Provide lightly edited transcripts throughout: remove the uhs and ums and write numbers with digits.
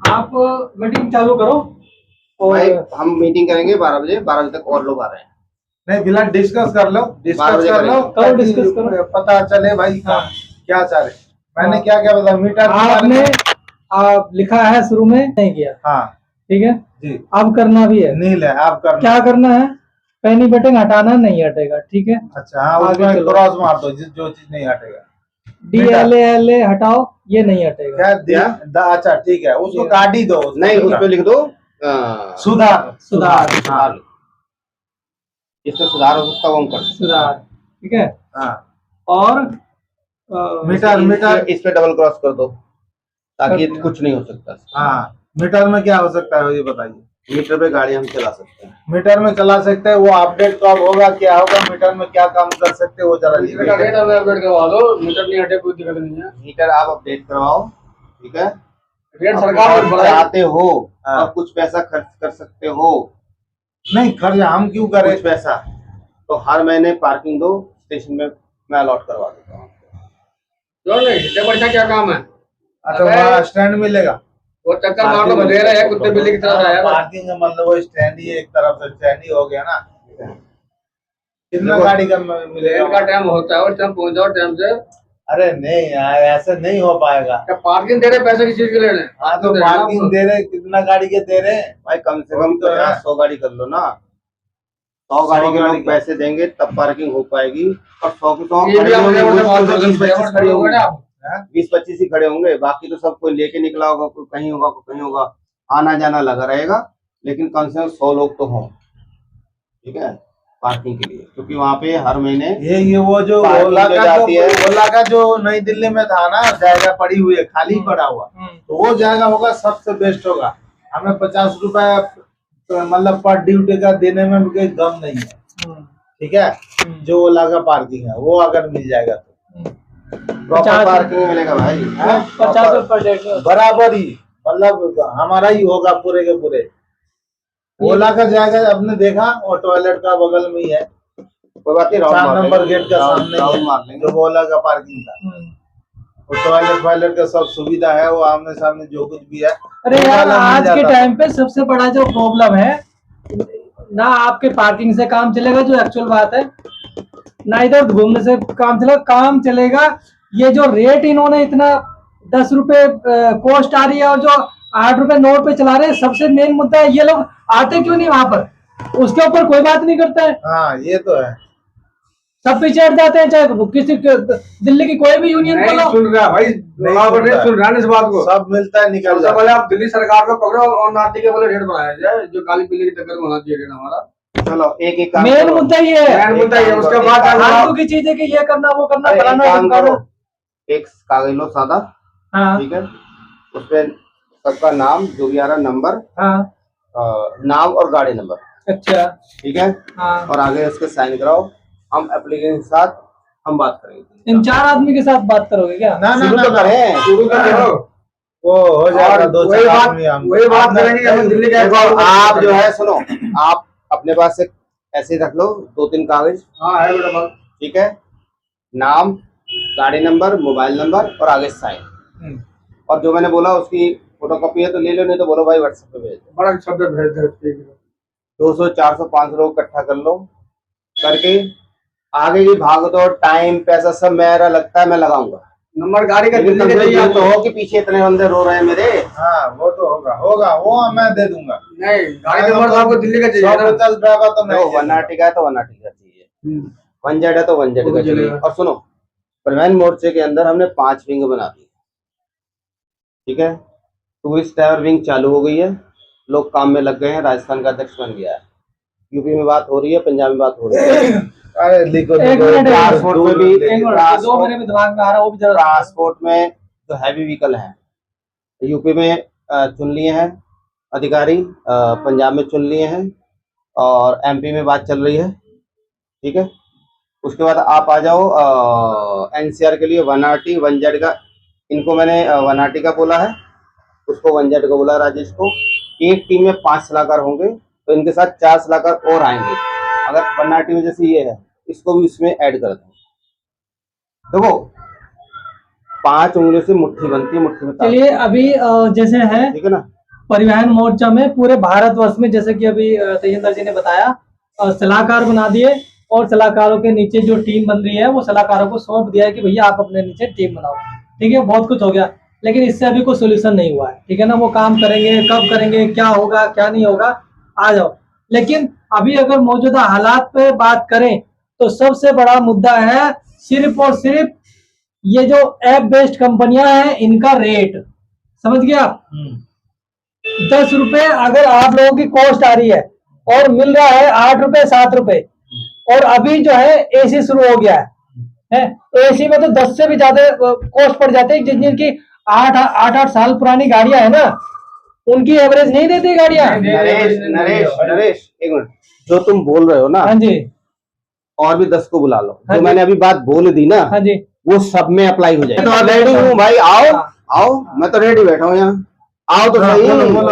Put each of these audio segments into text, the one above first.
आप मीटिंग चालू करो और भाई हम मीटिंग करेंगे 12 बजे। 12 बजे तक और लोग आ रहे हैं। नहीं फिलहाल डिस्कस कर लो, 12 बजे करो, ताकि डिस्कस करो। पता चले भाई हाँ। क्या चाह रहे। मैंने क्या क्या बताया मीटर आपने आप लिखा है शुरू में नहीं किया, हाँ ठीक है जी, अब करना भी है। नील है आप करना। क्या करना है? पेनी बटन हटाना नहीं हटेगा, ठीक है। अच्छा हाँ, आगे उसमें चलो। क्रॉस मार दो जो चीज नहीं हटेगा। DLA हटाओ, ये नहीं हटेगा। अच्छा ठीक है, उसको काट ही दो। नहीं उस पे लिख दो सुधार सुधार सुधार। इसमें सुधार हो सकता है वो हम कर सकते हैं। सुधार, ठीक है। हाँ और मीटर इस पे डबल क्रॉस कर दो ताकि कर दिया। कुछ नहीं हो सकता। हाँ मीटर में क्या हो सकता है ये बताइए। मीटर पे गाड़ी हम चला सकते हैं। मीटर में चला सकते हैं, वो अपडेट कब होगा क्या होगा, मीटर में क्या काम कर सकते हैं वो जरा लिखिए। अपडेट करवा दो, मीटर नहीं हटे कोई दिक्कत नहीं है। मीटर आप अपडेट करवाओ, ठीक है। रेट सरकार आप चाहते हो और कुछ पैसा खर्च कर सकते हो। नहीं खर्च हम क्यों करें कुछ पैसा तो हर महीने पार्किंग दो स्टेशन में, मैं अलॉट करवा देता हूँ। बढ़िया क्या काम है? अच्छा वहाँ स्टैंड मिलेगा। वो चक्कर मार तो बजे रहा है कुत्ते बिल्ली की तरह आया। पार्किंग मतलब वो स्टैंड ही एक तरफ से स्टैंड ही हो गया ना। कितना गाड़ी का मिलेगा? का टाइम होता है और टाइम पहुंच जाओ टाइम से। अरे नहीं यार ऐसे नहीं हो पाएगा। क्या पार्किंग दे रहे पैसे की चीज के ले रहे हैं? हाँ तो पार्किंग दे रहे, कितना गाड़ी के दे रहे? भाई कम से कम 50-100 गाड़ी कर लो ना। 100 गाड़ी के लोग पैसे देंगे तब पार्किंग हो पाएगी। और 100 की 20-25 ही खड़े होंगे, बाकी तो सब कोई लेके निकला होगा, कोई कहीं होगा कोई कहीं होगा, आना जाना लगा रहेगा। लेकिन कम से कम 100 लोग तो हों, ठीक है, पार्किंग के लिए। क्योंकि वहाँ पे हर महीने ये वो जो ओला का जो नई दिल्ली में था ना, जायगा पड़ी हुई है खाली पड़ा हुआ, तो वो जायगा होगा सबसे बेस्ट होगा। हमें 50 रुपए मतलब पर ड्यूटी का देने में कोई गम नहीं है, ठीक है। जो ओला का पार्किंग है वो अगर मिल जाएगा तो प्रॉपर पार्किंग मिलेगा भाई। 50 रुपए बराबर ही, मतलब हमारा ही होगा पूरे के पूरे। ओला का जाएगा आपने देखा, और टॉयलेट का बगल में ही है, कोई बात नहीं, 4 नंबर गेट का सामने राउंड मार लेंगे। जो ओला का पार्किंग था, और टॉयलेट का सब सुविधा है, वो आमने सामने जो कुछ भी है। अरे यार आज के टाइम पे सबसे बड़ा जो प्रॉब्लम है ना, आपके पार्किंग से काम चलेगा जो एक्चुअल बात है, ना इधर घूमने से काम चलेगा। ये जो रेट इन्होंने इतना 10 रुपए कॉस्ट आ रही है और जो 8 रुपए नोट पे चला रहे हैं, सबसे मेन मुद्दा है ये लोग आते क्यों नहीं वहां पर, उसके ऊपर कोई बात नहीं करता है। हाँ ये तो है, सब पीछे हट जाते हैं, चाहे किसी दिल्ली की कोई भी यूनियन को लो। सुन रहा भाई, सुन रहा है इस बात को, सब मिलता है निकल सबसे पहले आप दिल्ली सरकार को पकड़ो और नाटी के बोले रेट बढ़ाया जाए, जो काली पीली की टक्कर में होना चाहिए रेट हमारा। चलो एक एक काम मेन मुद्दा ये है, मुद्दा ये, उसके बाद फालतू की चीज है कि ये करना वो करना काम फलाना। करो, एक कागज लो सादा, हाँ ठीक है, उसपे सबका नाम जो भी आ रहा नंबर, हाँ नाम और गाड़ी नंबर, अच्छा ठीक है, हाँ। और आगे उसके साइन कराओ। हम एप्लीकेशन के साथ हम बात करेंगे। इन 4 आदमी के साथ बात करोगे क्या? ना शुरू तो करें, शुरू तो करो, वो हो जाएगा। वही बात करेंगे हम दिल्ली के। आप जो है सुनो, आप अपने पास से ऐसे ही रख लो 2-3 कागज। हाँ है बेटा, ठीक है, नाम, गाड़ी नंबर, मोबाइल नंबर और आगे साइन। और जो मैंने बोला उसकी फोटोकॉपी है तो ले लो, नहीं तो बोलो भाई व्हाट्सएप पे भेज दो। बड़ा शब्द भेज दे। 200, 400, 500 लोग इकट्ठा कर लो, करके आगे की भागदौड़ टाइम पैसा सब मेरा लगता है मैं लगाऊंगा। नंबर गाड़ी का लेकिन ये तो हो कि पीछे इतने बंदे रो रहे हैं मेरे। हाँ वो तो होगा वो मैं दे दूंगा। नहीं गाड़ी नंबर तो आपको दिल्ली का चाहिए ना। 150 ड्राइवर तो मैं 190 का है तो 190 का चाहिए, 1Z है तो 1Z का चाहिए। और सुनो, परिवहन मोर्चे के अंदर हमने 5 विंग बना दी, ठीक है। टूरिस्ट ट्रैवल विंग चालू हो गई है, लोग काम में लग गए हैं, राजस्थान का अध्यक्ष बन गया है, यूपी में बात हो रही है, पंजाब में बात हो रही है। अरे लिखो ट्रांसपोर्ट में भी, 2 मेरे भी दिमाग में आ रहा है, वो भी ट्रांसपोर्ट में जो हैवी व्हीकल है यूपी में चुन लिए हैं अधिकारी, पंजाब में चुन लिए हैं, और एमपी में बात चल रही है, ठीक है। उसके बाद आप आ जाओ एनसीआर के लिए 1RT 1Z का, इनको मैंने 1RT का बोला है, उसको 1Z को बोला राजेश को। एक टीम में 5 सलाहकार होंगे तो इनके साथ 4 सलाहकार और आएंगे। अगर 1RT में जैसे ये है, इसको भी इसमें ऐड कर दें। देखो 5 उंगलियों से मुट्ठी बनती है, मुट्ठी में। चलिए अभी जैसे है, ठीक है ना, परिवहन मोर्चा में पूरे भारतवर्ष में, जैसे कि अभी तेजेंद्र जी ने बताया, सलाहकार बना दिए और सलाहकारों के नीचे जो टीम बन रही है वो सलाहकारों को सौंप दिया है कि भैया आप अपने नीचे टीम बनाओ। ठीक है, बहुत कुछ हो गया, लेकिन इससे अभी कोई सोल्यूशन नहीं हुआ है। ठीक है ना, वो काम करेंगे, कब करेंगे, क्या होगा क्या नहीं होगा, आ जाओ। लेकिन अभी अगर मौजूदा हालात पे बात करें तो सबसे बड़ा मुद्दा है सिर्फ और सिर्फ ये जो ऐप बेस्ड कंपनियां हैं इनका रेट। समझ गया आप? 10 रुपए अगर आप लोगों की कॉस्ट आ रही है और मिल रहा है 8 रुपए 7 रुपए, और अभी जो है एसी शुरू हो गया है एसी में तो 10 से भी ज्यादा कॉस्ट पड़ जाते हैं। जिनकी 8 साल पुरानी गाड़ियां है ना, उनकी एवरेज नहीं देती गाड़ियां। नरेश एक मिनट, जो तुम बोल रहे हो ना, हाँ जी, और भी 10 को बुला लो। हाँ जो जी। मैंने अभी बात बोल दी ना, हाँ जी, वो सब में अप्लाई हो जाए। तो रेडी हूँ भाई, आओ आओ, मैं तो रेडी बैठा हूँ यहाँ, आओ तो सही।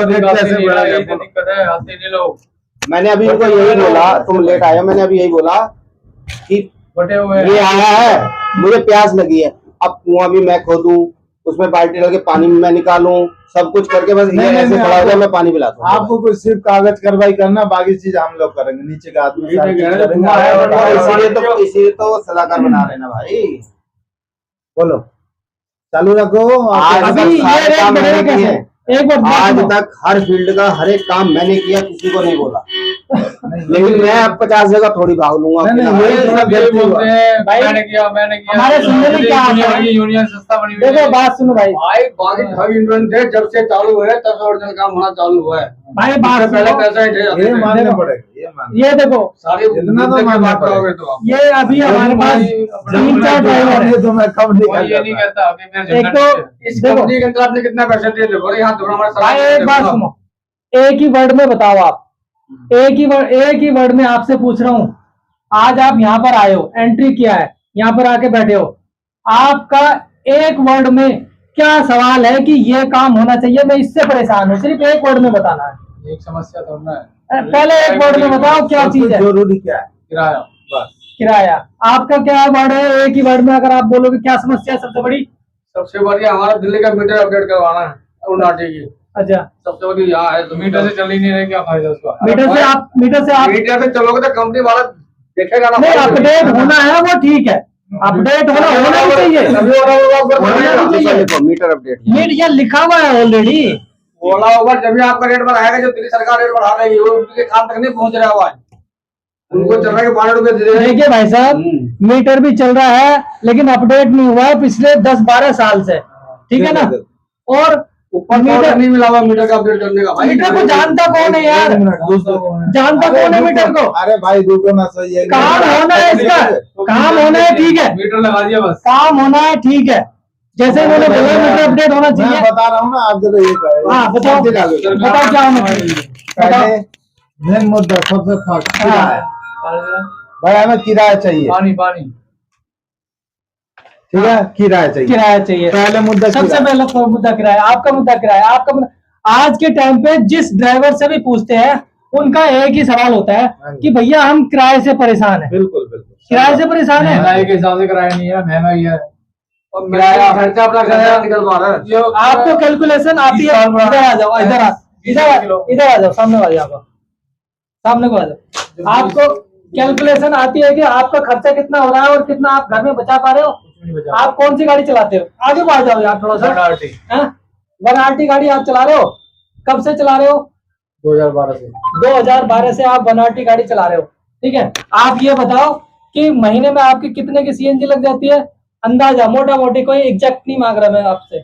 दिक्कत है, आते नहीं लोग। मैंने अभी उनको यही बोला, तुम लेट आए, मैंने अभी यही बोला कि बटे हुए ये आया है, मुझे प्यास लगी है, अब कुआं भी मैं खोदूं, उसमें बाल्टी डाल के पानी मैं निकालूं, सब कुछ करके बस ये ऐसे खड़ा हो जाए, मैं पानी पिलाता हूँ। आपको कोई सिर्फ कागज कार्रवाई करना, बाकी चीज हम लोग करेंगे, नीचे का आदमी इसीलिए तो सलाहकार बना रहे ना भाई। बोलो, चालू रखो। आज अभी तक ये सारे रेट काम मैंने बढ़ेगा किए कैसे? हैं। एक बार आज तक हर फील्ड का हर एक काम मैंने किया, किसी को नहीं बोला। लेकिन मैं अब 50 जगह थोड़ी भाग लूंगा। मैंने किया हमारे सुनने में क्या आता है? यूनियन संस्था बनी हुई देखो बात सुनो भाई, बाकी ठग यूनियन थे, जब से चालू हुए तब से ओरिजिनल काम होना चालू हुआ है। भाई बात पहले सुनो, पैसा ही थे, ये मानना पड़ेगा, ये मानना। ये देखो, सारी इतना तो मानना बात करोगे पड़ेगा। तो आप। ये अभी हमारे पास 3-4 ड्राइवर है। ये तो मैं कम नहीं कोई ये नहीं करता। कहता अभी मैं एक तो इस देखो कंपनी के अंदर आपने कितना पैसा दिए थे? बोले यहाँ हमारे भाई, एक बात सुनो, एक ही वर्ड में बताओ आप, एक ही वर्ड में आपसे पूछ रहा हूं। आज आप यहाँ पर आए हो, एंट्री किया है, यहाँ पर आके बैठे हो, आपका एक वर्ड में क्या सवाल है कि ये काम होना चाहिए, मैं इससे परेशान हूँ, सिर्फ एक वर्ड में बताना है। एक समस्या थोड़ा है, पहले एक वर्ड में बताओ क्या चीज है। जरूरी क्या है? किराया। बस किराया। आपका क्या वर्ड है? एक ही वर्ड में अगर आप बोलोगे क्या समस्या है सबसे बड़ी? सबसे बढ़िया हमारा दिल्ली का मीटर अपडेट करवाना है, उन्नाटी की अच्छा, सबसे बड़ी यहाँ है। तो मीटर से चल ही नहीं रहे, क्या फायदा उसका? मीटर से आप मीटर से चलोगे तो कंपनी वाला देखेगा ना। नहीं, अपडेट होना है वो ठीक है, अपडेट होना भी चाहिए, होना भी चाहिए। देखो मीटर अपडेट ये लिखा हुआ है ऑलरेडी। बोला होगा जब आपका रेट बढ़ाएगा, जो दिल्ली सरकार रेट बढ़ा देगी वो उनके काम तक नहीं पहुंच रहा हुआ है। उनको चल रहा है कि 12 रुपए दे रहे। देखिए भाई साहब, मीटर भी चल रहा है लेकिन अपडेट नहीं हुआ है पिछले 10-12 साल से, ठीक है ना। और ऊपर मीटर नहीं मिला हुआ मीटर का अपडेट करने का। भाई मीटर को जानता कौन है यार? जानता कौन है मीटर को? अरे भाई रुको ना, सही है। काम होना है इसका, काम होना है, ठीक है, मीटर लगा दिया बस। काम होना है, ठीक है, जैसे इन्होंने बोला मीटर अपडेट होना मैं चाहिए। बता रहा हूँ ना, आप जरा ये करो। हाँ बताओ, बताओ क्या होना चाहिए। पहले मेन मुद्दा सबसे फर्स्ट किराया। हाँ। भाई हमें किराया चाहिए, पानी पानी ठीक है, किराया चाहिए। किराया चाहिए, पहले मुद्दा सबसे किराया। पहला मुद्दा किराया। आपका मुद्दा किराया, आपका मुद्दा। आज के टाइम पे जिस ड्राइवर से भी पूछते हैं उनका एक ही सवाल होता है कि भैया हम किराए से परेशान हैं। बिल्कुल बिल्कुल किराए से परेशान है। महंगाई के हिसाब से किराया नहीं है, महंगाई है। और किराया खर्चा अपना खर्चा निकल पा रहा है। आपको कैलकुलेशन आती है? इधर आ जाओ, इधर आ जाओ, सामने आ जाओ, सामने को आ जाओ। आपको कैलकुलेशन आती है कि आपका खर्चा कितना हो रहा है और कितना आप घर में बचा पा रहे हो? आप कौन सी गाड़ी चलाते हो? आगे बढ़ जाओ यार थोड़ा सा। 1RT गाड़ी आप चला रहे हो? कब से चला रहे हो? 2012 से। 2012 से आप 1RT गाड़ी चला रहे हो, ठीक है। आप ये बताओ कि महीने में आपकी कितने की CNG लग जाती है? अंदाजा मोटा मोटी, कोई एग्जैक्ट नहीं मांग रहा मैं आपसे।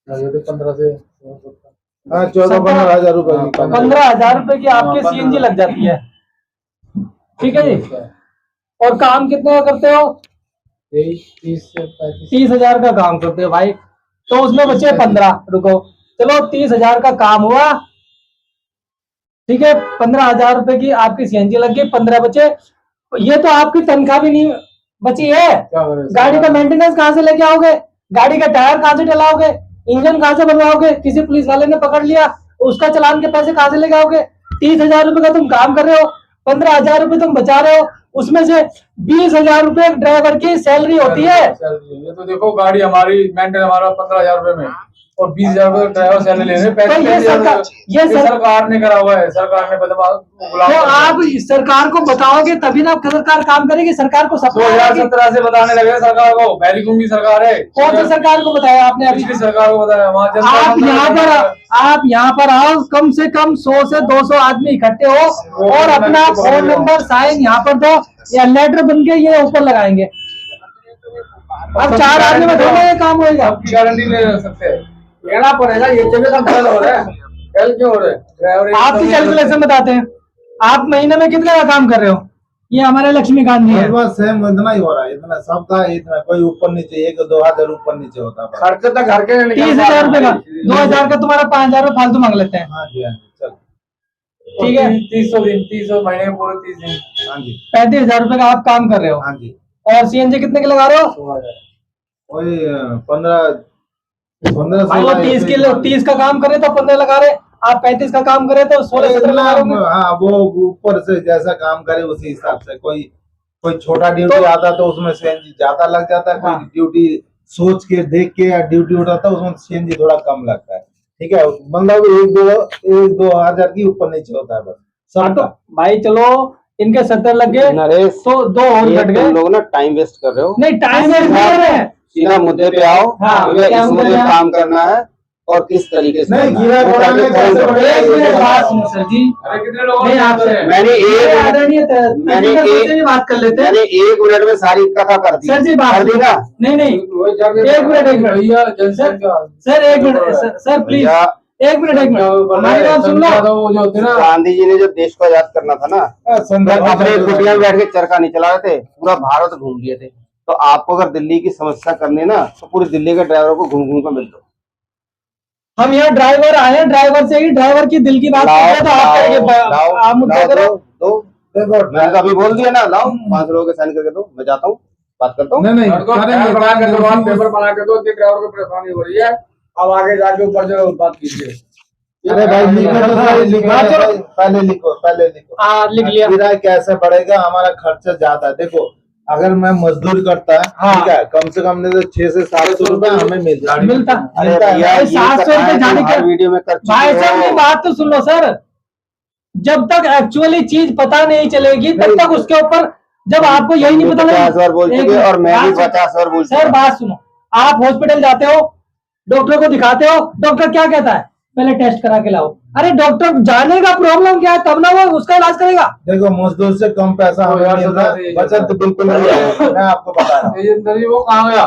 15 से 14-15 हजार रुपए की। 15,000 रुपए की आपकी CNG लग जाती है, ठीक है जी। और काम कितने का करते हो? 30 से 35। 30,000 का काम करते हो भाई, तो उसमें बचे 15। रुको, चलो 30,000 का काम हुआ, ठीक है। 15,000 रुपए की आपकी CNG लग गई, 15 बचे। ये तो आपकी तनख्वाह भी नहीं बची है। क्या करें? गाड़ी का मेंटेनेंस कहाँ से लेके आओगे? गाड़ी का टायर कहाँ से डलाओगे? इंजन कहाँ से बनवाओगे? किसी पुलिस वाले ने पकड़ लिया, उसका चालान के पैसे कहाँ से लेके आओगे? 30,000 रुपए का तुम काम कर रहे हो, 15,000 रुपए तुम बचा रहे हो, उसमें से 20,000 रुपए ड्राइवर की सैलरी होती है। ये तो देखो गाड़ी हमारी मेंटेन हमारा 15,000 रुपए में और 20,000 रुपए ड्राइवर सैलरी ले रहे हैं। तो ये सरकार ने करा हुआ है, सरकार ने तो आप सरकार को बताओगे तभी ना सरकार काम करेगी। सरकार को सब 2017 से बताने लगे सरकार को, पहली घूमी सरकार है। कौन सी सरकार को बताया आपने? अभी पिछली सरकार को बताया। आप यहाँ पर आओ, कम से कम 100 से 200 आदमी इकट्ठे हो और अपना फोन नंबर साइन यहाँ पर दो या लेटर बन के ये ऊपर लगाएंगे। अब 4 आदमी में थोड़ा ये काम होगा। आपकी गारंटी ले सकते हैं, लेना पड़ेगा। ये जगह तो फेल हो रहा है, फेल क्यों हो रहा है? आपकी कैलकुलेशन बताते हैं, आप महीने में कितने का काम कर रहे हो? ये हमारे लक्ष्मीकांत जी है। बस सेम इतना ही हो रहा है, इतना सबका इतना, कोई ऊपर नीचे 1-2 हजार ऊपर नीचे होता है। खर्चे तक घर के 30,000 रुपए का, 2,000 का तुम्हारा 5,000 रुपए फालतू मांग लेते हैं। हाँ जी, हाँ जी, चल ठीक है, 300 दिन, 300 महीने के पूरे 30 दिन। हाँ जी, 35,000 रुपए का आप काम कर रहे हो। हाँ जी। और सीएनजी कितने के लगा रहे हो? वही 15 भाई वो 30 के 30 का काम करे तो 15 लगा रहे, आप 35 का काम करे तो 16-17 लगा रहे होंगे। हाँ, वो ऊपर से जैसा काम करे उसी हिसाब से। कोई छोटा ड्यूटी आता तो उसमें सीएनजी ज्यादा लग जाता है, कोई ड्यूटी सोच के देख के या ड्यूटी उठाता है उसमें सीएनजी थोड़ा कम लगता है। ठीक है, मतलब 1-2 हजार की ऊपर नीचे होता है बस सब। तो भाई चलो इनके 70 लग गए नरेश, तो 2 और घट गए। तुम लोग ना टाइम वेस्ट कर रहे हो। नहीं, टाइम वेस्ट कर रहे हैं। सीधा मुद्दे पे आओ। हाँ, तुम्हें क्या इस मुद्दे मुद्दे पे पे काम करना है और किस तरीके से नहीं, करना है। गिरा वो घोड़ा में करके कैसे फोन करो। बढ़ेगा? एक मिनट बात सुनो सर जी, कितने लोगों नहीं ने आपसे मैंने आदरणीय से भी बात कर लेते हैं। मैंने 1 मिनट में सारी कथा कर दी। सर जी बात कर दी ना? नहीं नहीं, एक मिनट भैया जनसंख्या सर, एक मिनट सर प्लीज, भैया, एक मिनट हमारी बात सुन लो। वो जो होते ना, गांधी जी ने जब देश को आजाद करना था ना, अपने कुटिया में बैठ के चरखा नहीं चला रहे थे, पूरा भारत घूम लिए थे। तो आपको अगर दिल्ली की समस्या करनी ना तो पूरी दिल्ली के ड्राइवरों को घूम घूम कर मिल दो। हम यहाँ ड्राइवर आए हैं, ड्राइवर से ही ड्राइवर की दिल की बात करते हैं, तो आप करेंगे, आप मुद्दा करो। मैंने तो अभी बोल दिया ना, लाओ 5 लोगों के साइन करके दो, मैं जाता हूँ, बात करता हूँ। नहीं पेपर बना के दो, ड्राइवर को परेशानी हो रही है। अब आगे जाके ऊपर जो बात कीजिए। अरे भाई पहले लिखो लिख लिया। किराया कैसे बढ़ेगा? हमारा खर्चा ज्यादा है। देखो, अगर मैं मजदूर करता है, हाँ। ठीक है, कम से कम नहीं तो 600 से 700 रुपए हमें मिलता अरे भैया, ये 700 रुपए जाने हर के वीडियो में कर चुके भाई साहब हो। की बात तो सुन लो सर, जब तक एक्चुअली चीज पता नहीं चलेगी तब तक उसके ऊपर, जब आपको यही नहीं पता 50 बार बोल चुके और मैं भी 50 बार बोल सर बात सुनो, आप हॉस्पिटल जाते हो, डॉक्टर को दिखाते हो, डॉक्टर क्या कहता है? पहले टेस्ट करा के लाओ। अरे डॉक्टर जानेगा प्रॉब्लम क्या है तब ना वो उसका इलाज करेगा। देखो, मजदूर से कम पैसा हमें मिल रहा है, बचत तो बिल्कुल नहीं है। मैं आपको बता रहा हूँ। वो कहाँ गया?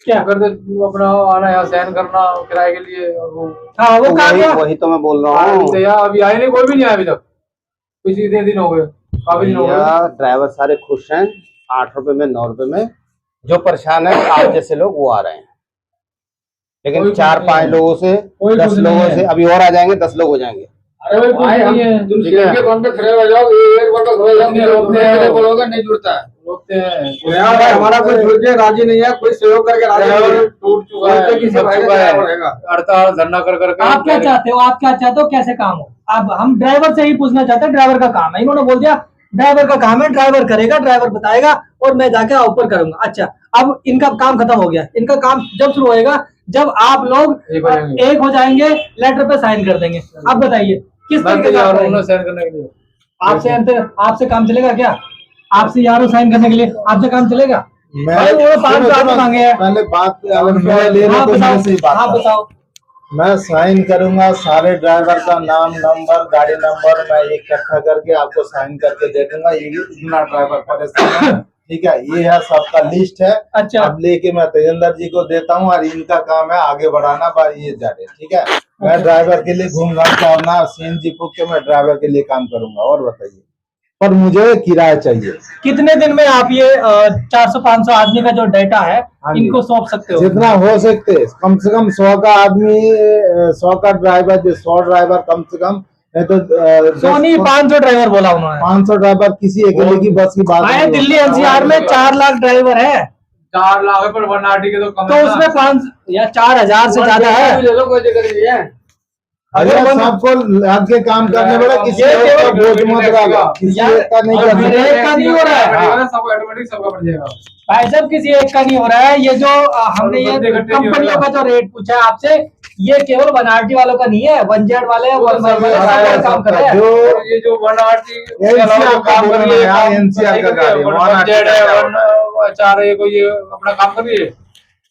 क्या करते अपना आना यहाँ साइन करना किराए के लिए, और वो हाँ वो कहा गया। वही तो मैं बोल रहा हूँ अभी आए नहीं, कोई भी नहीं आया अभी तक, कुछ इतने दिन हो गए, काफी दिन हो गए। भैया, ड्राइवर सारे खुश हैं 8 रुपए में, 9 रुपए में। जो परेशान है आप जैसे लोग वो आ रहे हैं, लेकिन 4-5 लोगों से, 10 लोगों से अभी और आ जाएंगे, 10 लोग हो जाएंगे। अरे भाई तुम सीएम के कौन पे खड़े हो जाओ, एक बार तो खड़े हो जाओ, बोलोगे नहीं जुड़ता है। यार भाई, हमारा कोई जुड़ के राजी नहीं है, कोई सहयोग करके राजी नहीं है। टूट चुका है, किसी सब भाई चुका का है, पड़ेगा। हड़ताल धरना कर करके। आप क्या चाहते हो, आप क्या चाहते हो, कैसे काम हो? अब हम ड्राइवर से ही पूछना चाहते हैं, ड्राइवर का काम है, इन्होंने बोल दिया ड्राइवर का काम है, ड्राइवर करेगा, ड्राइवर बताएगा और मैं जाके ऊपर करूंगा। अच्छा, अब इनका काम खत्म हो गया, इनका काम जब शुरू होएगा जब आप लोग एक हो जाएंगे, लेटर पे साइन कर देंगे। अब बताइए किस तरीके से साइन करने के लिए आपसे काम चलेगा क्या? आपसे यारों साइन करने के लिए आपसे काम चलेगा? भाई वो 500 आदमी मांगे हैं। पहले बात, अगर मैं ले रहा हाँ तो बताओ, मैं सही बात हाँ कर रहा हूँ। बताओ। मैं साइन करूंगा, सारे ड्राइवर का नाम, नंबर, गाड़ी नंबर मैं इकट्ठा करके आपको साइन करके दे दूंगा। ये इतना ड्राइवर परेशान है, ठीक है, ये है सबका लिस्ट है। अच्छा, अब लेके मैं तेजेंद्र जी को देता हूँ और इनका काम है आगे बढ़ाना, बार ये जा रहे, ठीक है। मैं ड्राइवर के लिए घूम घाम के ना सीएनजी फूक के मैं ड्राइवर के लिए काम करूंगा। और बताइए, पर मुझे किराया चाहिए। कितने दिन में आप ये 400-500 आदमी का जो डेटा है इनको सौंप सकते हो? जितना हो सकते, कम से कम 100 का आदमी, 100 का ड्राइवर, जो 100 ड्राइवर कम से कम, नहीं तो 500 ड्राइवर बोला उन्होंने। 500 ड्राइवर किसी अकेले की बस की बात भाई नहीं दिल्ली एनसीआर में 4 लाख ड्राइवर है, 4 लाख पर 1 RT के तो कम तो उसमें 5 या 4,000 से ज्यादा है। ले लो, कोई दिक्कत नहीं है। अगर सबको लग के काम करने वाला किसी एक का बोझ मत रहेगा, किसी एक का नहीं कर सकते। एक का नहीं हो रहा है, सबको ऑटोमेटिक सबका बढ़ जाएगा भाई साहब, किसी एक का नहीं हो रहा है। ये जो हमने ये कंपनियों का जो रेट पूछा है आपसे, ये केवल 1RT वालों का नहीं है, 1Z वाले काम कर रहे हैं। जो ये जो 1RT NCR काम कर रहे हैं, NCR का गाड़ी 1RT चार है, कोई ये अपना काम कर रही है,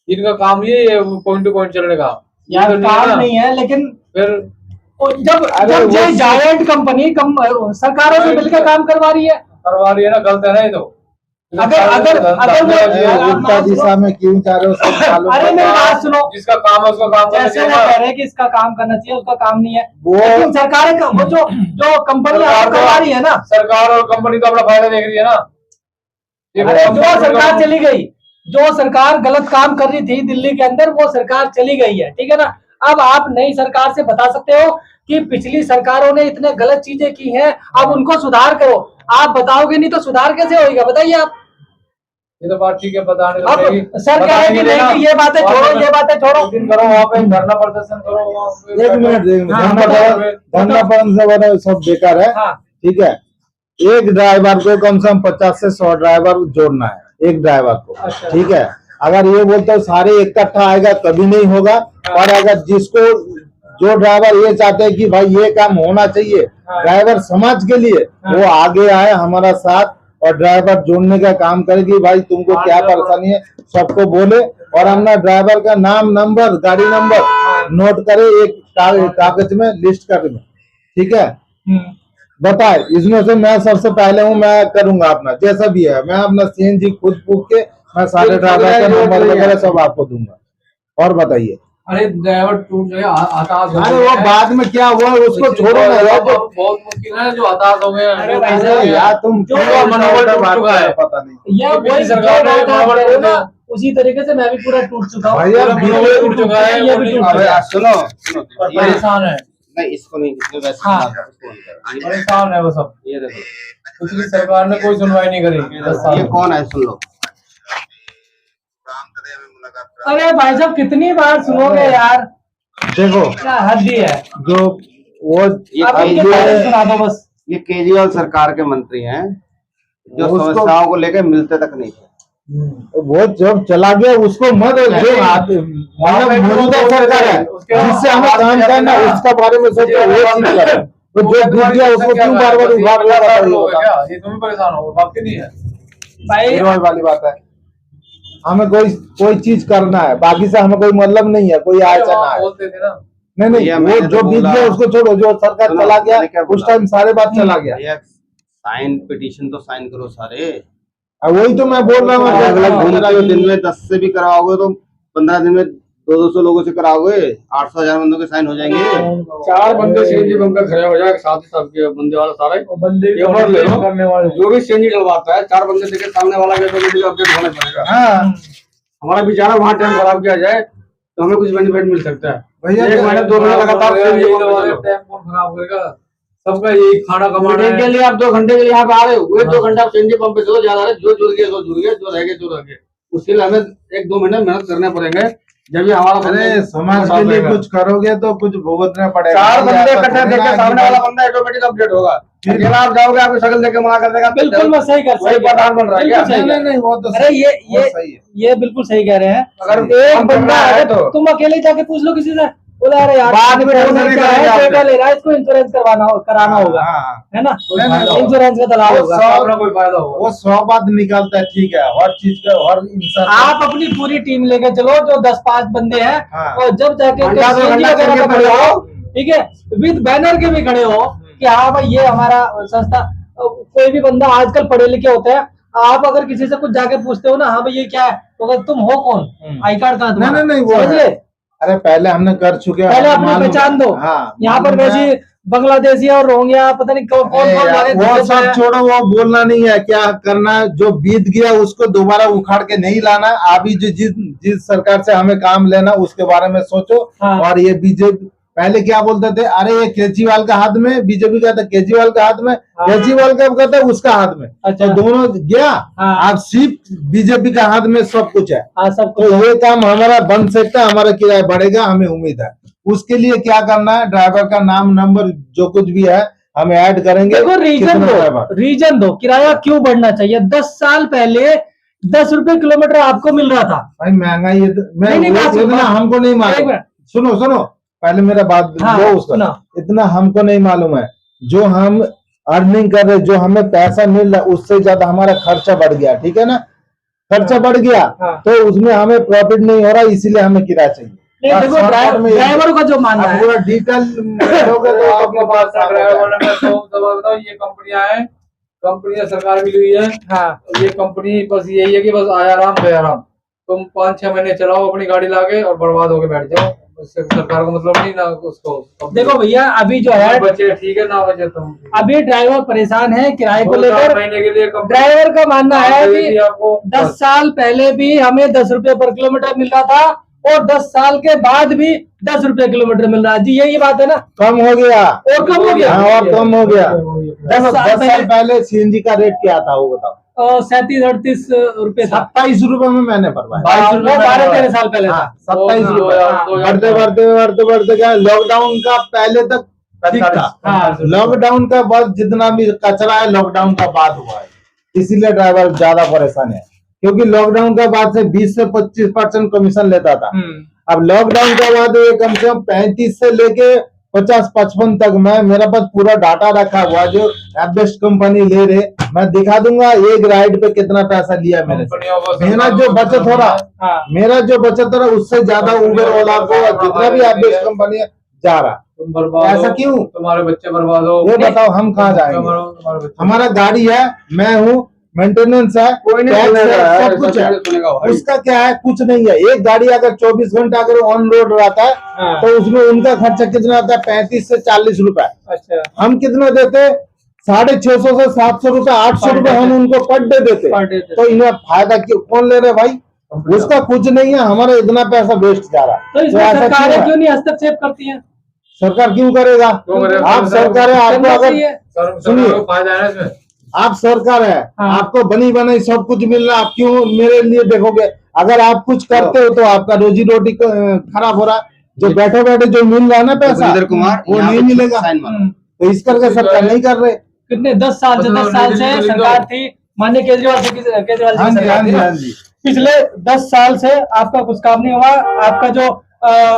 इनका काम ये पॉइंट टू पॉइंट चलने का यार काम नहीं है, लेकिन फिर जब ये जायंट कंपनी सरकारों से मिलकर काम करवा रही है ना, गलत है ना ये तो। अगर उल्टा दिशा में क्यों जा रहे हो सब मालूम। अरे मेरी बात सुनो, जिसका काम है उसका काम जैसे वो कह रहे हैं कि इसका काम करना चाहिए, उसका काम नहीं है वो लेकिन सरकारें वो जो कंपनी करवा रही है ना, सरकार और कंपनी तो अपना फायदा देख रही है ना। जो सरकार चली गई, जो सरकार गलत काम कर रही थी दिल्ली के अंदर, वो सरकार चली गई है, ठीक है ना। अब आप नई सरकार से बता सकते हो कि पिछली सरकारों ने इतने गलत चीजें की हैं, अब उनको सुधार करो। आप बताओगे नहीं तो सुधार कैसे होगा, बताइए आप। ये तो बात ठीक है, बताने तो अब पड़ेगी। सर कह रहे हैं कि नहीं कि ये बातें छोड़ो, ये बातें छोड़ो। करो वहाँ पे धरना प्रदर्शन करो। एक मिनट धरना प्रदर्शन सब बेकार है, हाँ। ठीक है। एक ड्राइवर को कम से कम 50 से 100 ड्राइवर जोड़ना है, एक ड्राइवर को, अच्छा। ठीक है। अगर ये बोलते हो सारे इकट्ठा आएगा कभी नहीं होगा। और अगर जिसको जो ड्राइवर ये चाहते हैं कि भाई ये काम होना चाहिए ड्राइवर समाज के लिए, वो आगे आए हमारा साथ और ड्राइवर जोड़ने का काम करे कि भाई तुमको क्या परेशानी है, सबको बोले और अपना ड्राइवर का नाम, नंबर, गाड़ी नंबर नोट करे, एक कागज में लिस्ट कर दे, ठीक है। बताए इसमें से मैं सबसे पहले हूँ, मैं करूंगा अपना जैसा भी है, मैं अपना CNG खुद पूछ के मैं सारे ड्राइवर का नंबर वगैरह सब आपको दूंगा। और बताइए। अरे ड्राइवर टूट गया, हताश हो अरे वो बाद में क्या हुआ उसको छोड़ो ना यार, बहुत मुश्किल है जो हताश हो गए। अरे भाई साहब यार तुम जो मनोबल टूट चुका है, पता नहीं ये वही सरकार ने मनोबल टूट गया। उसी तरीके से मैं भी पूरा टूट चुका हूँ, भैया मनोबल टूट चुका है, ये भी टूट चुका है। सुनो और परेशान है, नहीं इसको नहीं, इसको वैसे हाँ। परेशान है वो सब। ये देखो पिछली सरकार ने कोई सुनवाई नहीं करी 10 साल। ये कौन है, सुन लो। अरे भाई साहब कितनी बार सुनोगे यार, देखो क्या हद ही है। जो वो आप इनके बारे में सुना दो बस। ये केजरीवाल सरकार के मंत्री हैं जो उसको- समस्याओं को लेकर मिलते तक नहीं थे। वो जब चला गया उसको मत, जो मतलब मौजूदा सरकार है जिससे हमें काम करना है उसका बारे में सोचो, वो चीज करो। तो जो डूब गया उसको क्यों बार बार उभार लगा रहे हो? ये तुम भी परेशान हो, बाकी नहीं है। भाई केजरीवाल वाली बात है, हमें कोई चीज करना है, बाकी से हमें कोई मतलब नहीं है, कोई आया चला है। बोलते थे ना, नहीं भैया, वो मैंने जो तो बीत बोला- गया उसको छोड़ो, जो सरकार सुनो, चला गया मैंने क्या उस बोला? टाइम सारे बात चला गया। भैया साइन पिटीशन तो साइन करो सारे, वही तो मैं बोल रहा हूँ। अलग अलग घूमते हो, दिन में 10 से भी कराओगे तो 15 दिन में 200 लोगों से कराओगे, 800-1000 बंदों के साइन हो जाएंगे। 4 बंदे CNG पंप पे खड़े हो जाए, साथ ही साथ के बंदे वाला सारे बंदे ये बात ले लो, करने वाले जो भी CNG डलवाता है 4 बंदे देखे सामने वाला के ऑटोमेटिक अपडेट होना पड़ेगा। हाँ हमारा बेचारा वहाँ टाइम खराब किया जाए तो हमें कुछ बेनिफिट मिल सकता है। भैया 1 महीने 2 महीने लगातार CNG पंप पे चलो। टाइम कौन खराब करेगा, सबका यही खाना कमाना मीटिंग के है। लिए आप 2 घंटे के लिए यहाँ पे आ रहे हो, वही 2 घंटे आप CNG पंप पे चलो, ज्यादा रहे, जो जुड़ गए सो जुड़ गए, जो रह गए सो रह गए। उसके लिए हमें 1-2 महीने मेहनत करने पड़ेंगे, जब ये हमारा अरे समाज के लिए कुछ करोगे तो कुछ भुगतना पड़ेगा। 4 बंदे ऐसा इकट्ठे थोड़ी देखे ना सामने कि वाला बंदा ऑटोमेटिक अपडेट होगा। अकेला आप जाओगे आपकी शक्ल देख के मना कर देगा, बिल्कुल मैं सही कर वही प्रधान बन रहा है क्या? बिल्कुल सही नहीं नहीं वो तो अरे वो सही है। ये बिल्कुल सही कह रहे हैं। अगर एक हम बंदा है है तो तुम अकेले जाके पूछ लो किसी से, बोला अरे यार बाद में इसको टेंशन क्या नहीं है, करेंगे डेटा आपसे। ले रहा है, इसको इंश्योरेंस कराना होगा, हाँ, है ना, नहीं, नहीं, इंश्योरेंस का दलाल वो होगा। सब- अपना कोई फायदा होगा। वो 100 बात निकलता है, ठीक है, हर चीज का हर इंसान आप अपनी पूरी टीम लेके चलो, जो 10-5 बंदे हैं, हाँ। और जब जाके घंटा दो CNG घंटा वगैरह CNG पे खड़े पे हो, ठीक है, विद बैनर के भी खड़े हो कि हाँ भाई ये हमारा संस्था। कोई भी बंदा आजकल पढ़े लिखे होते हैं, आप अगर किसी से कुछ जाके पूछते हो ना, हाँ भाई ये क्या है, तो कहते तुम हो कौन, आई कार्ड कहाँ तुम्हारा? नहीं, वो समझ है। गए? अरे पहले हमने कर चुके हैं, पहले हमें अपनी मालूम- पहचान दो। हाँ, यहाँ पर मालूम है। वैसी बांग्लादेशी और रोहिंग्या पता नहीं कौन कौन अरे यार, जाने वो दिक्कत सब है। छोड़ो, वो बोलना नहीं है, क्या करना है, जो बीत गया उसको दोबारा उखाड़ के नहीं लाना। अभी जो जिस सरकार से हमें काम लेना उसके बारे में सोचो। हाँ। और ये बीजेपी पहले क्या बोलते थे, अरे ये केजरीवाल का हाथ में, बीजेपी का था केजरीवाल का हाथ में, केजरीवाल का कहता है उसका हाथ में। अच्छा। तो दोनों गया, हाँ। अब सिर्फ बीजेपी का हाथ में सब कुछ है। हाँ, सब तो ये काम हमारा बन सकता है, हमारा किराया बढ़ेगा, हमें उम्मीद है। उसके लिए क्या करना है, ड्राइवर का नाम नंबर जो कुछ भी है हम ऐड करेंगे। देखो रीजन दो किराया क्यों बढ़ना चाहिए। 10 साल पहले 10 रुपए किलोमीटर आपको मिल रहा था। भाई महंगाई नहीं, इतना हमको नहीं मालूम। सुनो पहले मेरा बात लो उसका। इतना हमको नहीं मालूम है, जो हम अर्निंग कर रहे, जो हमें पैसा मिल रहा है उससे ज्यादा हमारा खर्चा बढ़ गया, ठीक है ना। खर्चा बढ़ गया तो उसमें हमें प्रॉफिट नहीं हो रहा, इसीलिए हमें किराया चाहिए। देखो ड्राइवर का जो मानना है, पूरा डिटेल तो आपके पास ड्राइवर ने तो बताओ, ये कंपनियां हैं, कंपनियां सरकार मिली हुई है। हाँ। ये कंपनी बस यही है कि बस आया राम गया राम। तुम 5-6 महीने चलाओ अपनी गाड़ी लाके और बर्बाद होके बैठ जाओ, उससे सरकार को मतलब नहीं ना उसको। देखो भैया अभी जो है बचे ठीक है ना बचे तुम, अभी ड्राइवर परेशान है किराए को लेकर। महीने के लिए ड्राइवर का मानना है कि आपको 10 साल पहले भी हमें 10 रुपए पर किलोमीटर मिल रहा था और 10 साल के बाद भी 10 रुपए किलोमीटर मिल रहा है। जी यही बात है ना। कम हो गया और कम हो गया। हाँ, और कम हो गया। 10 साल पहले सीएनजी का रेट क्या था वो बताओ। 37-38 रुपए था। 27 रुपए में मैंने भरवाया। 12-13 साल पहले था। 27 रुपए बढ़ते क्या, लॉकडाउन का पहले तक ठीक था। लॉकडाउन का बाद जितना भी कचरा है लॉकडाउन का बाद हुआ है, इसीलिए ड्राइवर ज्यादा परेशान है। क्योंकि लॉकडाउन के बाद से 20 से 25% कमीशन लेता था। अब लॉकडाउन के बाद ये कम से कम 35 से लेके 50-55 तक मेरा पास पूरा डाटा रखा हुआ, जो बेस्ट कंपनी ले रहे, मैं दिखा दूंगा एक राइड पे कितना पैसा लिया मेरे से। मेरा जो बचत हो रहा उससे ज्यादा उबर ओला को जितना भी बेस्ट कंपनी है जा रहा। तुम बर्बाद ऐसा क्यों? तुम्हारे बच्चे बर्बाद हो। ये बताओ हम कहाँ जाएंगे? हमारा गाड़ी है, मैं हूँ, मेंटेनेंस है, टैक्स है, सब कुछ है। उसका क्या है? कुछ नहीं है। एक गाड़ी अगर 24 घंटा अगर ऑन रोड रहता है तो उसमें उनका खर्चा कितना आता है? 35 से 40 रुपए। अच्छा। हम कितना देते? 650 से 700 रुपए, 800 रुपए हम उनको पर डे देते। तो इन्हें फायदा कौन ले रहे भाई? उसका कुछ नहीं है, हमारा इतना पैसा वेस्ट जा रहा। तो इसमें सरकारें क्यों नहीं हस्तक्षेप करती है? सरकार क्यों करेगा? आप सरकार है, आपको अगर सुनिए, आप सरकार है, आपको बनी बनाई सब कुछ मिल रहा, आप क्यों मेरे लिए देखोगे? अगर आप कुछ करते हो तो आपका रोजी रोटी खराब हो रहा। जो बैठे बैठे जो मिल रहा है ना पैसा, वो नहीं मिलेगा। तो इस करके सरकार नहीं कर रहे। कितने 10 साल से सरकार थी, माननीय केजरीवाल जी पिछले 10 साल से आपका कुछ काम नहीं हुआ। आपका जो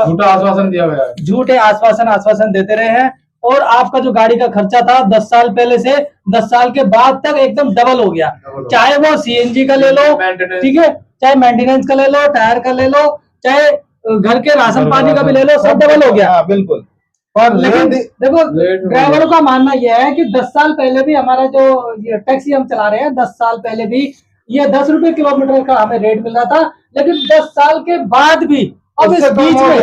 झूठा आश्वासन दिया गया है, झूठे आश्वासन देते रहे हैं। और आपका जो गाड़ी का खर्चा था 10 साल पहले से 10 साल के बाद तक एकदम डबल हो गया। चाहे वो सीएनजी का ले लो, ठीक है, चाहे मेंटेनेंस का ले लो, टायर का ले लो, चाहे घर के राशन पानी का भी ले लो, सब डबल हो गया। बिल्कुल। और लेकिन देखो ड्राइवरों का मानना यह है कि 10 साल पहले भी हमारा जो ये टैक्सी हम चला रहे हैं, 10 साल पहले भी ये 10 रुपए किलोमीटर का हमें रेट मिल रहा था। लेकिन 10 साल के बाद भी अब इस बीच में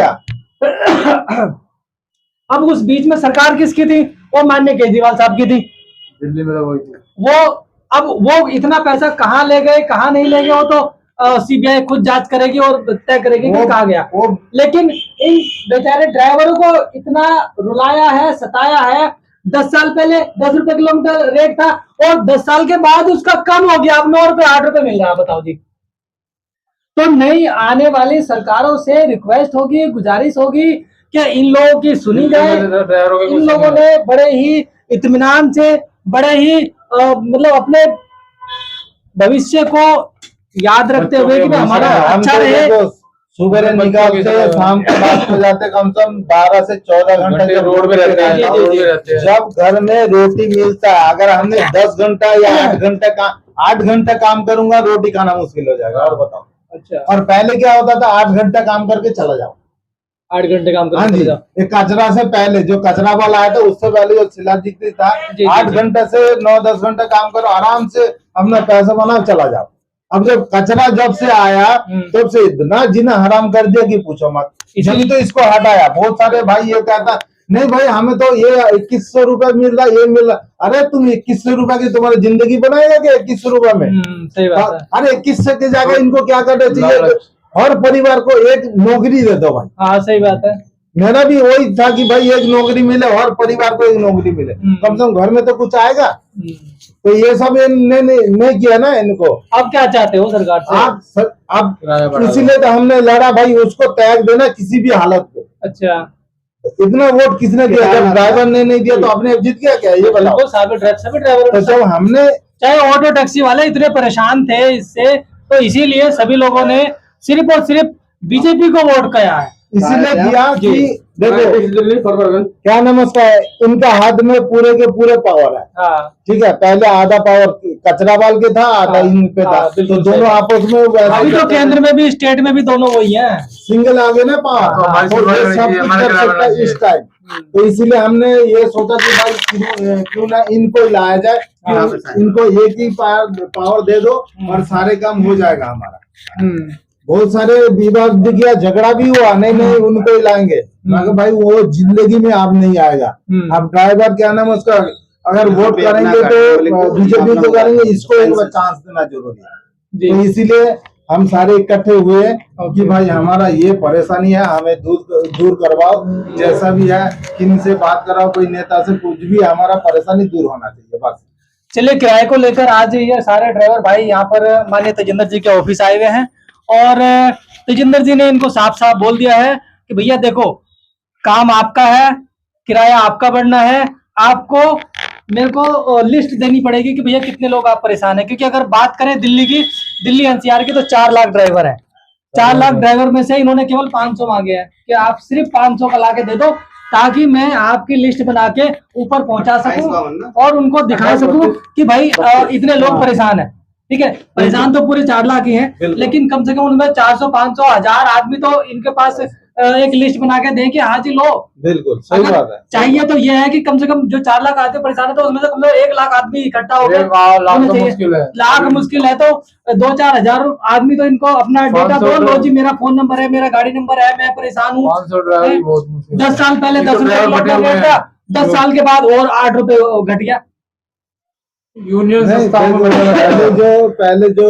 अब उस बीच में सरकार किसकी थी? वो माननीय केजरीवाल साहब की थी। दिल्ली में तो वही थी। वो इतना पैसा कहाँ ले गए, कहाँ नहीं ले गए, वो तो सीबीआई खुद जांच करेगी और तय करेगी कि कहाँ गया। लेकिन इन बेचारे ड्राइवरों को इतना रुलाया है, सताया है। 10 साल पहले 10 रुपए किलोमीटर रेट था और 10 साल के बाद उसका कम हो गया, अब 9 रुपए 8 रुपए मिल रहा है। बताओ जी। तो नई आने वाली सरकारों से रिक्वेस्ट होगी, गुजारिश होगी कि इन लोगों की सुनी जाए। इन लोगों ने बड़े ही इत्मीनान से, बड़े ही मतलब अपने भविष्य को याद रखते हुए कि हमारा अच्छा रहे। सुबह निकालते शाम को 5 बजे जाते, कम से कम 12 से 14 घंटे रोड पे रहते हैं। जब घर में रोटी मिलता है, अगर हमने 10 घंटा या 8 घंटा काम करूंगा, रोटी खाना मुश्किल हो जाएगा। और बताओ। अच्छा। और पहले क्या होता था? 8 घंटा काम करके चला जाओ, 8 घंटे काम करके चले जाओ। एक कचरा से पहले जो कचरा वाला आया था, उससे पहले जो शिलाजीत था, 8 घंटे से 9-10 घंटा काम करो, आराम से अपना पैसा बनाओ, चला जाओ। अब जब कचरा जब से आया तब से इतना जीना हराम कर दिया कि पूछो मत। इसलिए तो इसको हटाया। बहुत सारे भाई ये कहता नहीं भाई हमें तो ये 2100 रुपए मिल रहा, ये मिल रहा। अरे तुम 2100 रुपए की तुम्हारी जिंदगी बनाएगा क्या 2100 रुपए में? सही बात है। अरे 2100 की जगह इनको क्या करना चाहिए? हर परिवार को एक नौकरी दे दो भाई। हाँ सही बात है। मेरा भी वही था कि भाई एक नौकरी मिले और परिवार को एक नौकरी मिले, कम से कम घर में तो कुछ आएगा। तो ये सब इन्होंने नहीं किया ना इनको। आप क्या चाहते हो सरकार से? आप इसीलिए तो हमने लड़ा भाई, उसको टैग देना किसी भी हालत पे। अच्छा, इतना वोट किसने दिया? जब ड्राइवर ने नहीं दिया तो अपने जीत गया क्या? ये बताओ। सभी ड्राइवर तो जब हमने, चाहे ऑटो टैक्सी वाले इतने परेशान थे इससे, तो इसीलिए सभी लोगों ने सिर्फ और सिर्फ बीजेपी को वोट किया है। इसीलिए किया कि देखो क्या नमस्कार, इनका हाथ में पूरे के पूरे पावर है। हाँ, ठीक है, पहले आधा पावर कचरावाल के था, आधा इन पे था। तो दोनों आपस में अभी तो केंद्र में भी स्टेट में भी दोनों वही हैं। सिंगल आ गए ना पावर, तो ये सब कुछ कर सकता है इस टाइम। तो इसीलिए हमने ये सोचा कि भाई क्यों ना इनको लाया जाए, इनको एक ही पावर दे दो और सारे काम हो जाएगा हमारा। बहुत सारे विवाद भी किया, झगड़ा भी हुआ, नहीं उनको ही लाएंगे। मगर भाई वो जिंदगी में आप नहीं आएगा। अब ड्राइवर क्या नाम उसका, अगर वोट करेंगे तो बीजेपी को करेंगे, इसको एक बार चांस देना जरूरी है। तो इसीलिए हम सारे इकट्ठे हुए कि भाई हमारा ये परेशानी है, हमें दूर करवाओ, जैसा भी है किन से बात कराओ, कोई नेता से, कुछ भी हमारा परेशानी दूर होना चाहिए बस। चलिए, किराए को लेकर आज ये सारे ड्राइवर भाई यहाँ पर माननीय तेजिंदर जी के ऑफिस आए हुए हैं और तेजिंदर जी ने इनको साफ साफ बोल दिया है कि भैया देखो, काम आपका है, किराया आपका बढ़ना है, आपको मेरे को लिस्ट देनी पड़ेगी कि भैया कितने लोग आप परेशान हैं। क्योंकि अगर बात करें दिल्ली की, दिल्ली एनसीआर की, तो 4 लाख ड्राइवर है। 4 लाख ड्राइवर में से इन्होंने केवल 500 मांगे हैं कि आप सिर्फ 500 का ला के दे दो, ताकि मैं आपकी लिस्ट बना के ऊपर पहुंचा सकूं और उनको दिखा सकूं कि भाई इतने लोग परेशान हैं। ठीक है, परेशान तो पूरे 4 लाख ही हैं, लेकिन कम से कम उनमें 400, 500, 1000 आदमी तो इनके पास एक लिस्ट बना के दें कि हाँ जी लो। बिल्कुल सही बात है। चाहिए तो ये है कि कम से कम जो 4 लाख आदमी परेशान है, तो उसमें से कम से कम 1 लाख आदमी इकट्ठा हो गए। लाख मुश्किल है, तो 2-4 हजार आदमी तो इनको अपना डेटा दो, लो जी मेरा फोन नंबर है, मेरा गाड़ी नंबर है, मैं परेशान हूँ। 10 साल पहले 10 रुपए था, 10 साल के बाद और 8 रुपए घट गया। यूनियन संस्था पहले जो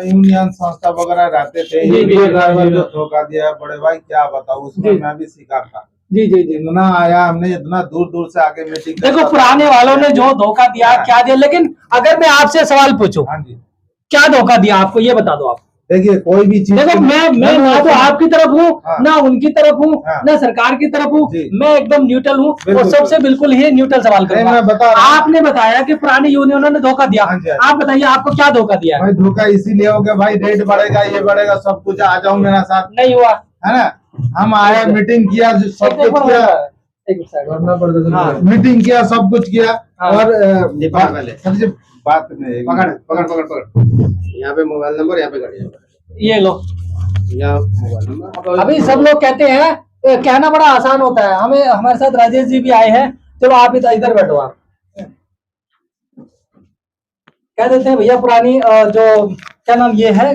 यूनियन संस्था वगैरह रहते थे, ड्राइवर जो धोखा दिया, बड़े भाई क्या बताओ, उसमें मैं भी शिकार था। जी जी जी, इतना आया, हमने इतना दूर दूर से आके मीटिंग। देखो, पुराने वालों ने जो धोखा दिया, क्या दिया, लेकिन अगर मैं आपसे सवाल पूछूं, हाँ जी, क्या धोखा दिया आपको, ये बता दो आप। देखिए, कोई भी चीज, देखो मैं ना तो आपकी तरफ हूँ, ना उनकी तरफ हूँ, ना सरकार की तरफ हूँ, मैं एकदम न्यूट्रल हूँ और सबसे बिल्कुल ही न्यूट्रल सवाल करूंगा। आपने बताया कि पुरानी यूनियनों ने धोखा दिया, आप बताइए आपको क्या धोखा दिया है? भाई धोखा इसीलिए हो गया भाई, रेट बढ़ेगा, ये बढ़ेगा, सब कुछ, आ जाओ मेरा साथ। नहीं हुआ है ना, हम आए, मीटिंग किया, सब कुछ किया, मीटिंग किया, सब कुछ किया। और सबसे बात में पकड़ यहाँ पे मोबाइल नंबर, यहाँ पे गाड़ी, ये लो। यहाँ मोबाइल नंबर। अभी सब लोग कहते हैं, कहना बड़ा आसान होता है, हमें हमारे साथ राजेश जी भी आए हैं। चलो आप इधर बैठो, आप कह देते हैं भैया पुरानी जो क्या नाम ये है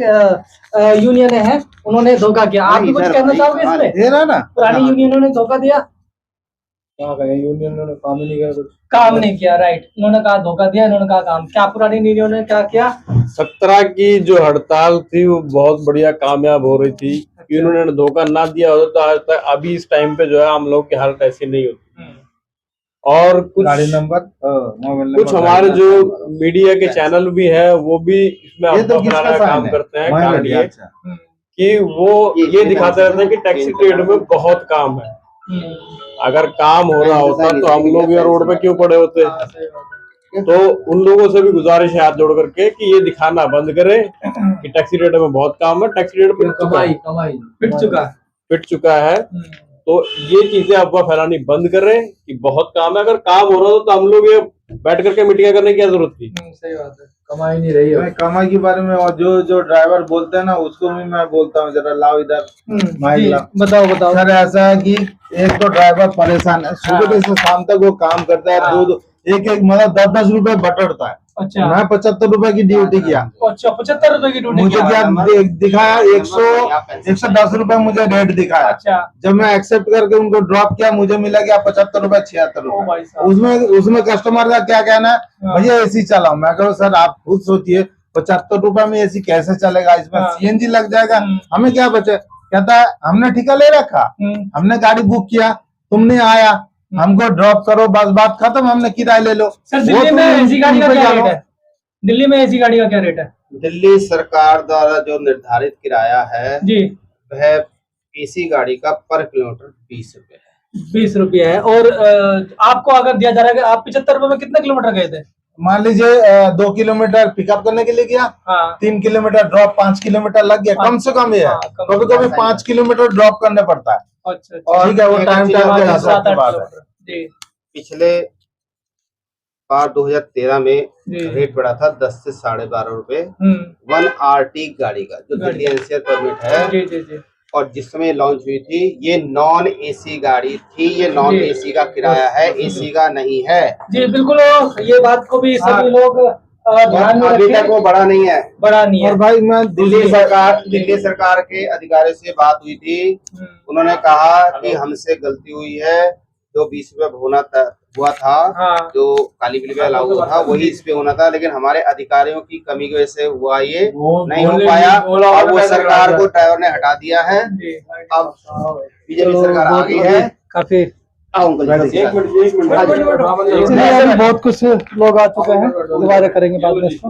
यूनियन है, उन्होंने धोखा किया। आप भी कुछ कहना चाहोगे इसमें? पुरानी यूनियनों ने धोखा दिया, यूनियन ने काम ही नहीं किया, कुछ काम नहीं किया। राइट, इन्होंने कहा धोखा दिया, इन्होंने कहा काम। क्या पुरानी यूनियन ने क्या किया? 17 की जो हड़ताल थी वो बहुत बढ़िया कामयाब हो रही थी। यूनियन ने धोखा ना दिया होता तो आज तक, अभी इस टाइम पे जो है हम लोग की हालत ऐसी नहीं होती। और कुछ गाड़ी नंबर, मोबाइल नंबर, कुछ हमारे जो मीडिया के चैनल भी है वो भी इसमें अपना काम करते हैं। कारण ये कि वो ये दिखाते रहते हैं कि टैक्सी ट्रेड में बहुत काम है। अगर काम हो रहा होता तो हम लोग यहाँ रोड पे क्यों पड़े होते? तो उन लोगों से भी गुजारिश है हाथ जोड़ करके कि ये दिखाना बंद करें कि टैक्सी रेट में बहुत काम है, टैक्सी रेट पिट चुका है। तो ये चीजें अफवाह फैलानी बंद करें कि बहुत काम है। अगर काम हो रहा हो तो हम लोग ये बैठ करके मीटिंग करने की क्या जरूरत थी? सही बात है, कमाई नहीं रही है। कमाई के बारे में, और जो ड्राइवर बोलते हैं ना, उसको भी मैं बोलता हूँ, जरा लाओ इधर माइक लाओ। बताओ सर, ऐसा है कि एक तो ड्राइवर परेशान है, सुबह से शाम तक वो काम करता है, एक मतलब 10-10 रुपए बटरता है। अच्छा, मैं 75 रुपए की ड्यूटी किया। अच्छा, 75 रुपए की ड्यूटी मुझे क्या दिखाया, 110 रुपए मुझे रेट दिखाया। अच्छा, जब मैं एक्सेप्ट करके उनको ड्रॉप किया, मुझे मिला क्या 75 रुपए, 76 रुपए। उसमें कस्टमर का क्या कहना है, भैया एसी चलाओ। मैं कह सर आप खुद सोचिए, 75 रुपए में एसी कैसे चलेगा, इसमें सीएनजी लग जाएगा, हमें क्या बचे। कहता है हमने ठेका ले रखा, हमने गाड़ी बुक किया, तुमने आया, हमको ड्रॉप करो, बस बात खत्म, हमने किराया ले लो। सर दिल्ली में एसी गाड़ी का क्या रेट है? दिल्ली में एसी गाड़ी का क्या रेट है? दिल्ली सरकार द्वारा जो निर्धारित किराया है जी, वह एसी गाड़ी का पर किलोमीटर 20 रुपए है। 20 रुपये है। और आपको अगर दिया जा रहा है कि आप 75 रुपए में कितने किलोमीटर गए थे? मान लीजिए 2 किलोमीटर पिकअप करने के लिए गया, हाँ 3 किलोमीटर ड्रॉप, 5 किलोमीटर लग गया, कम से कम ये है। कभी कभी 5 किलोमीटर ड्रॉप करने पड़ता है। अच्छा और ठीक है, वो टाइम के हिसाब सात की आठ बात है। किलोमीटर। जी पिछले बार 2013 में जी। रेट बढ़ा था 10 से 12.5 रुपए 1 RT गाड़ी का, जो दिल्ली एनसीआर परमिट है। जी जी जी। और जिस समय लॉन्च हुई थी ये नॉन एसी गाड़ी थी, ये नॉन जी। एसी का किराया है, एसी का नहीं है जी बिल्कुल, ये बात को भी सभी लोग ध्यान में अभी तक रखें। वो बढ़ा नहीं है। बड़ा नहीं है। और भाई मैं दिल्ली सरकार के अधिकारियों से बात हुई थी, उन्होंने कहा कि हमसे गलती हुई है, जो 20 रुपए हुआ था, हाँ। जो काली बिल पे लागू था वही इस पे होना था, लेकिन हमारे अधिकारियों की कमी की वजह से हुआ ये नहीं हो पाया, और वो सरकार को ड्राइवर ने हटा दिया है। अब बीजेपी सरकार आ गई है। काफी एक मिनट बहुत कुछ लोग आ चुके हैं, दोबारा करेंगे बाद में इसको।